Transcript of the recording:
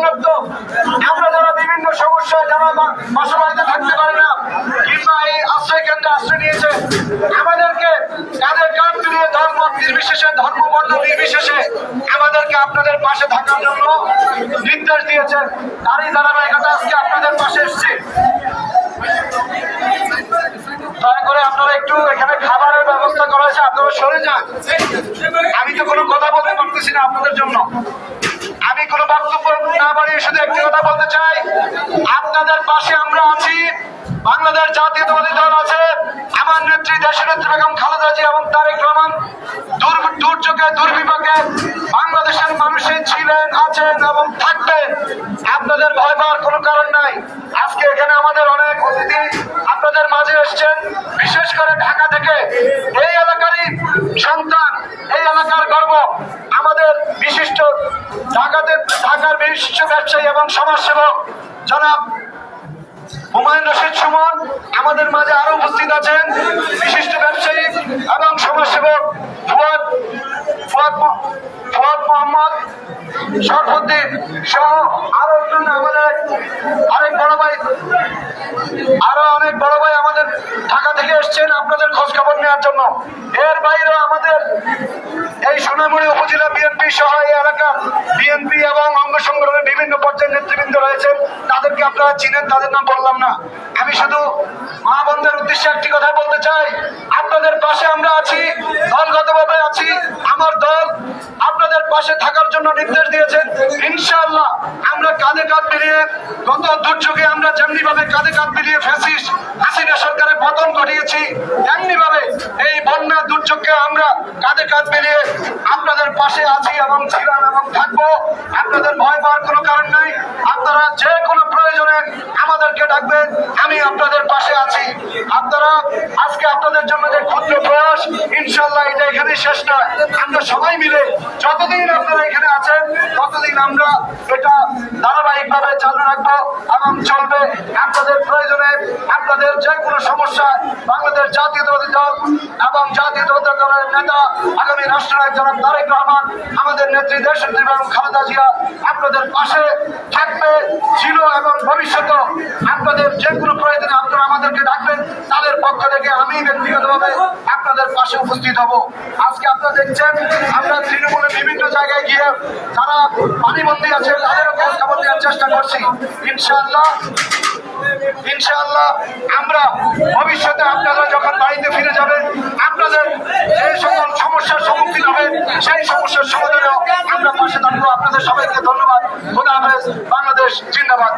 অনুতপ্ত। আমরা যারা বিভিন্ন সমস্যায় যারা বাসা বাড়িতে থাকতে পারি না কিংবা এই আশ্রয় কেন্দ্রে আশ্রয় নিয়েছে, আমাদেরকে কাঁধে কাঁধ মিলিয়ে ধর্ম নির্বিশেষে, ধর্ম বর্ণ নির্বিশেষে আমাদেরকে আপনাদের পাশে থাকার জন্য নির্দেশ দিয়েছেন। তারই ধারাবাহিকতা আজকে আপনাদের পাশে এসছে। দয়া করে আপনারা একটু এখানে খাবারের ব্যবস্থা করা হয়েছে, আপনারা সরে যান। আমি তো কোনো কথা বলতে পারতেছি না আপনাদের জন্য। আমি কোনো বক্তব্য না বাড়িয়ে শুধু একটি কথা বলতে চাই, আপনাদের পাশে আমরা আছি। বাংলাদেশ জাতীয়তাবাদী দল আছে, আমার নেত্রী দেশনেত্রী বেগম খালেদা জিয়া এবং তারেক রহমান দুর্যোগে দুর্বিপাকে বাংলাদেশের মানুষই ছিলেন, আছেন এবং থাকবেন। আপনাদের ভয় পাওয়ার কোনো কারণ নাই। আজকে এখানে আমাদের অনেক অতিথি আপনাদের মাঝে এসছেন, বিশেষ করে ঢাকা থেকে। এই এলাকারই সন্তান, এই এলাকার গর্ব, আমাদের বিশিষ্ট ঢাকার বিশিষ্ট ব্যবসায়ী এবং সমাজসেবক জনাব হুমায়ুন রশিদ সুমন আমাদের মাঝে আরো উপস্থিত আছেন। বিশিষ্ট ব্যবসায়ী এবং সমাজসেবক ফুয়াদ মোহাম্মদ শরফুদ্দিন সহ আরো আমাদের অনেক বড় ভাই আমাদের ঢাকা থেকে এসছেন আপনাদের খোঁজ খবর নেওয়ার জন্য। এর বাইরেও আমাদের এই সোনামুড়ি উপজেলা বিএনপি সহ এই এলাকার বিএনপি এবং অঙ্গ সংগঠনের বিভিন্ন পর্যায়ের নেতৃবৃন্দ রয়েছেন। তাদেরকে আপনারা চিনেন, তাদের নাম বললাম না। আমি শুধু মা বোনদের উদ্দেশ্যে একটি কথা বলতে চাই, আপনাদের পাশে আমরা আছি, দলগতভাবে আছি। আমার দল আপনাদের পাশে থাকার জন্য নির্দেশ দিয়েছেন। ইনশাআল্লাহ আমরা কাঁধে কাঁধ মিলিয়ে, গত দুর্যোগে আমরা যেমনি ভাবে কাঁধে কাঁধ মিলিয়ে ফ্যাসিস্ট হাসিনা সরকারের পতন ঘটিয়েছি, তেমনি ভাবে এই বন্যা দুর্যোগকে আমরা কাঁধে কাঁধ মিলিয়ে আপনাদের পাশে আছি এবং ছিলাম এবং থাকবো। আপনাদের ভয় পাওয়ার কোনো কারণ নাই। আপনারা যে কোনো প্রয়োজনে আমাদেরকে ডাকবেন, আমি আপনাদের পাশে আছি। আপনারা আজকে আপনাদের জন্য যে ক্ষুদ্র প্রয়াস, ইনশাআল্লাহ এটা এখানে শেষ নয়। আমরা সবাই মিলে যতদিন আপনারা এখানে আছেন ততদিন আমরা এটা ধারাবাহিকভাবে চালু রাখবো এবং চলবে। আপনাদের প্রয়োজনে, আপনাদের যে কোনো সমস্যা, বাংলাদেশ জাতীয়তাবাদী দল এবং জাতীয়তাবাদী দলের নেতা আগামী রাষ্ট্রনায়ক জনাব তারেক রহমান, আমাদের নেত্রী দেশনেত্রী বেগম খালেদা জিয়া আপনাদের পাশে থাকবে, ছিল এবং ভবিষ্যতে আপনাদের যে কোনো প্রয়োজনে আপনারা আমাদেরকে ডাকবেন। তাদের পক্ষ থেকে আমি ব্যক্তিগতভাবে আপনাদের পাশে উপস্থিত হব। আজকে আপনারা দেখছেন আমরা তৃণমূলে বিভিন্ন জায়গায় গিয়ে যারা পানিবন্দী আছে তাদেরও খোঁজ খবর নেওয়ার চেষ্টা করছি। ইনশাআল্লাহ আমরা ভবিষ্যতে আপনারা যখন বাড়িতে ফিরে যাবেন, আপনাদের যে সকল সমস্যার সম্মুখীন হবে সেই সমস্যার সমাধানেও আমরা পাশে থাকবো। আপনাদের সবাইকে ধন্যবাদ। খোদা হাফেজ। বাংলাদেশ জিন্দাবাদ।